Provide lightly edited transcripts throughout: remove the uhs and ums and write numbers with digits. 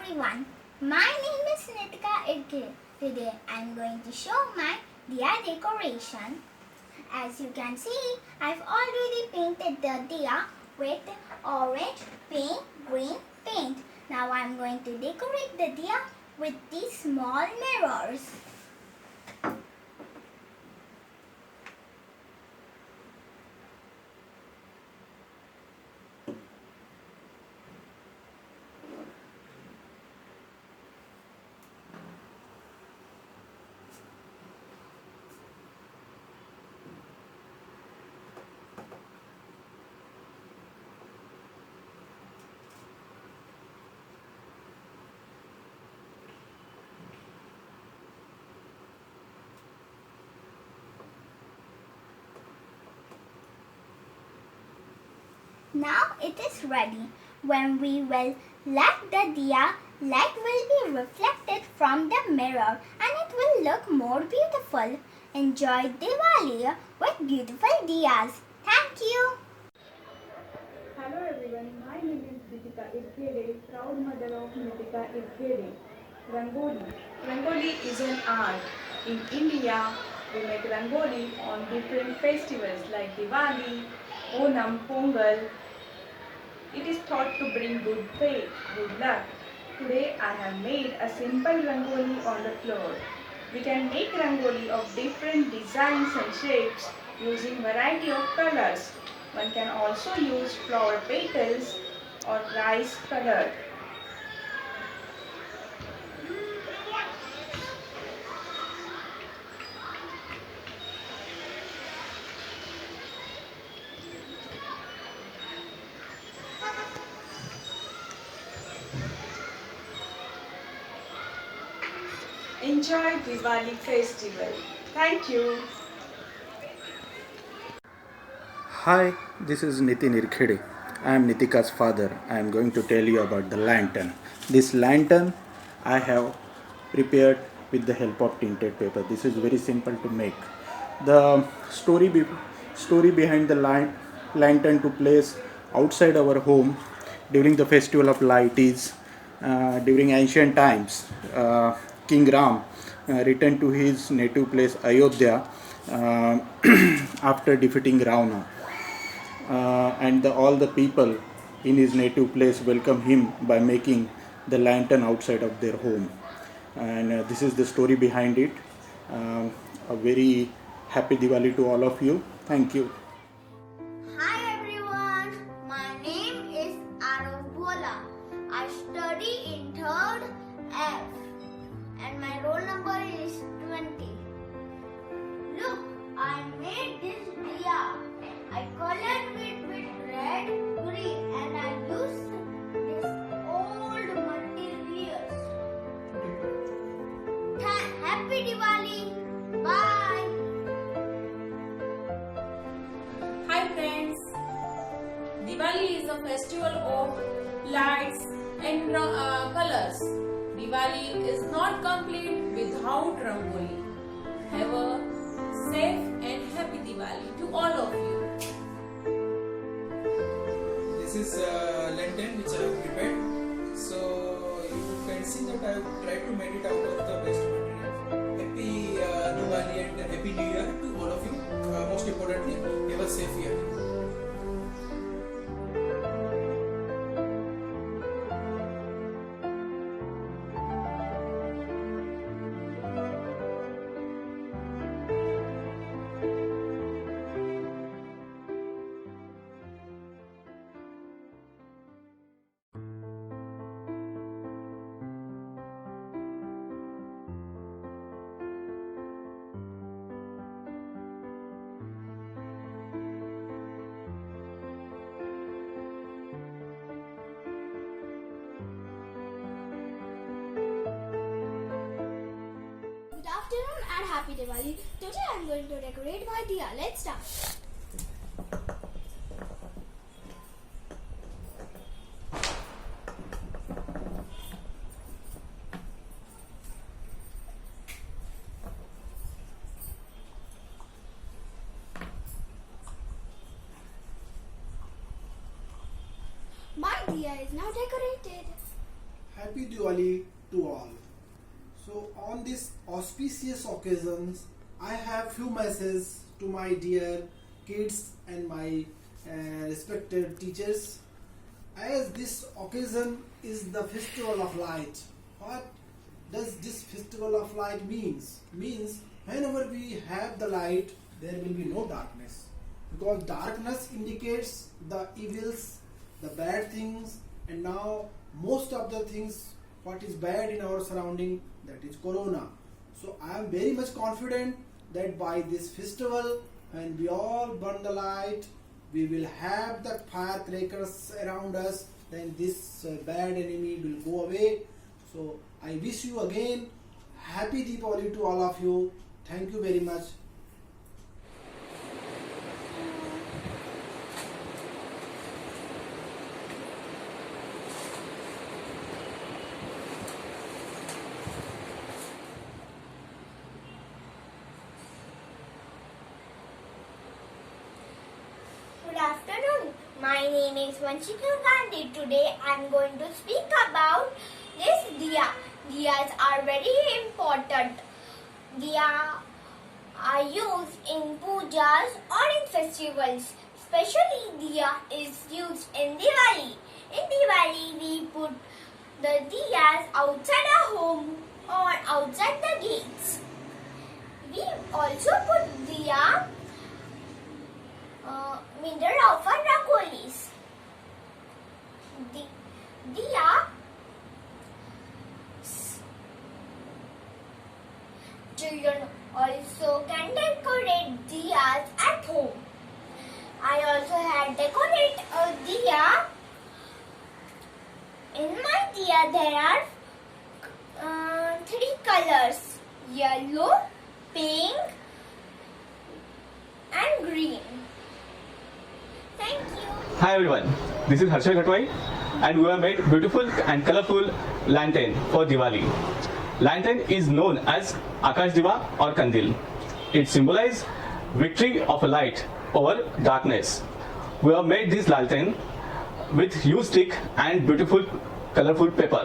everyone, my name is Nitika Irkir. Today I am going to show my diya decoration. As you can see, I've already painted the diya with orange, pink, green paint. Now I am going to decorate the diya with these small mirrors. Now it is ready. When we will light the diya, light will be reflected from the mirror and it will look more beautiful. Enjoy Diwali with beautiful diyas. Thank you. Hello everyone, my name is Deepika Irkere, proud mother of Nitika Irkere. Rangoli. Rangoli is an art. In India, we make Rangoli on different festivals like Diwali, Onam, Pongal. It is thought to bring good faith, good luck. Today I have made a simple Rangoli on the floor. We can make Rangoli of different designs and shapes using variety of colors. One can also use flower petals or rice colored. Enjoy Diwali festival. Thank you. Hi, this is Nitin Irkhede. I am Nitika's father. I am going to tell you about the lantern. This lantern I have prepared with the help of tinted paper. This is very simple to make. The story behind the lantern to place outside our home during the festival of light is during ancient times. King Ram returned to his native place Ayodhya after defeating Ravana. And all the people in his native place welcome him by making the lantern outside of their home. And this is the story behind it. A very happy Diwali to all of you. Thank you. Hi everyone, my name is Arav Bola. I study in 3rd F and my roll number is 20. Look, I made this diya. I colored it with red, green and I used this old materials. Happy Diwali! Bye! Hi friends, Diwali is a festival of lights and colors. Diwali is not complete without Rangoli. Have a safe and happy Diwali to all of you. This is lantern which I have prepared. So you can see that I have tried to make it out of the best material. Happy Diwali and Happy New Year to all of you. Most importantly, have a safe year. Good afternoon and happy Diwali. Today I am going to decorate my diya. Let's start. My diya is now decorated. Happy Diwali to all. So on this auspicious occasions, I have few messages to my dear kids and my respected teachers. As this occasion is the festival of light, what does this festival of light means? Means whenever we have the light, there will be no darkness. Because darkness indicates the evils, the bad things, and now most of the things what is bad in our surrounding, that is corona. So I am very much confident that by this festival, when we all burn the light, we will have the firecrackers around us, then this bad enemy will go away. So I wish you again happy Diwali to all of you. Thank you very much. Good afternoon. My name is Vanshika Gandhi. Today I am going to speak about this diya. Diyas are very important. Diya are used in pujas or in festivals. Especially diya is used in Diwali. In Diwali we put the diyas outside our home or outside the gates. We also put diya middle of our rangolis. Diya children also can decorate diyas at home. I also had decorate a diya. In my diya there are 3 colors: yellow, pink and green. Thank you. Hi everyone, this is Harshal Khatwai and we have made beautiful and colorful lantern for Diwali. Lantern is known as Akash Diva or Kandil. It symbolizes victory of a light over darkness. We have made this lantern with used stick and beautiful colorful paper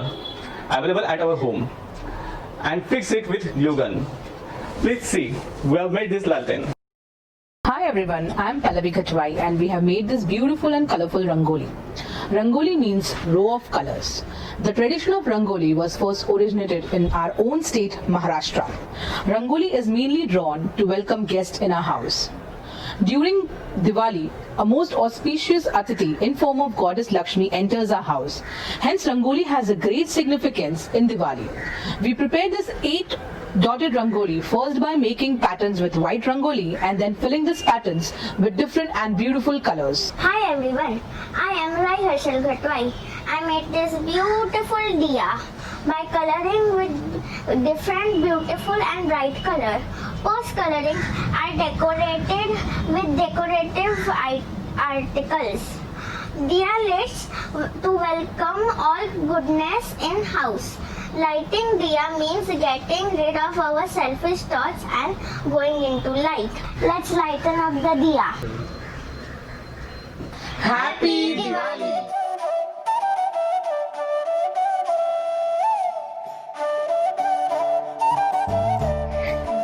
available at our home and fix it with glue gun. Please see, we have made this lantern. Hi everyone, I am Pallavi Kachwai and we have made this beautiful and colorful Rangoli. Rangoli means row of colors. The tradition of Rangoli was first originated in our own state, Maharashtra. Rangoli is mainly drawn to welcome guests in our house. During Diwali, a most auspicious Atithi in form of goddess Lakshmi enters our house. Hence, Rangoli has a great significance in Diwali. We prepare this 8 dotted Rangoli first by making patterns with white Rangoli and then filling these patterns with different and beautiful colors. Hi everyone, I am Rai Harshal Khatwai. I made this beautiful diya by coloring with different beautiful and bright color. Post coloring, I decorated with decorative articles. Diya lights to welcome all goodness in house. Lighting diya means getting rid of our selfish thoughts and going into light. Let's lighten up the diya. Happy Diwali!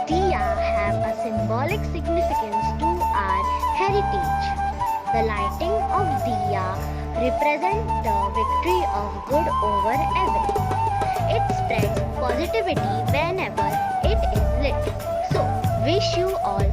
Diya have a symbolic significance to our heritage. The lighting of diya represents the victory of good over evil. It spreads positivity whenever it is lit. So, wish you all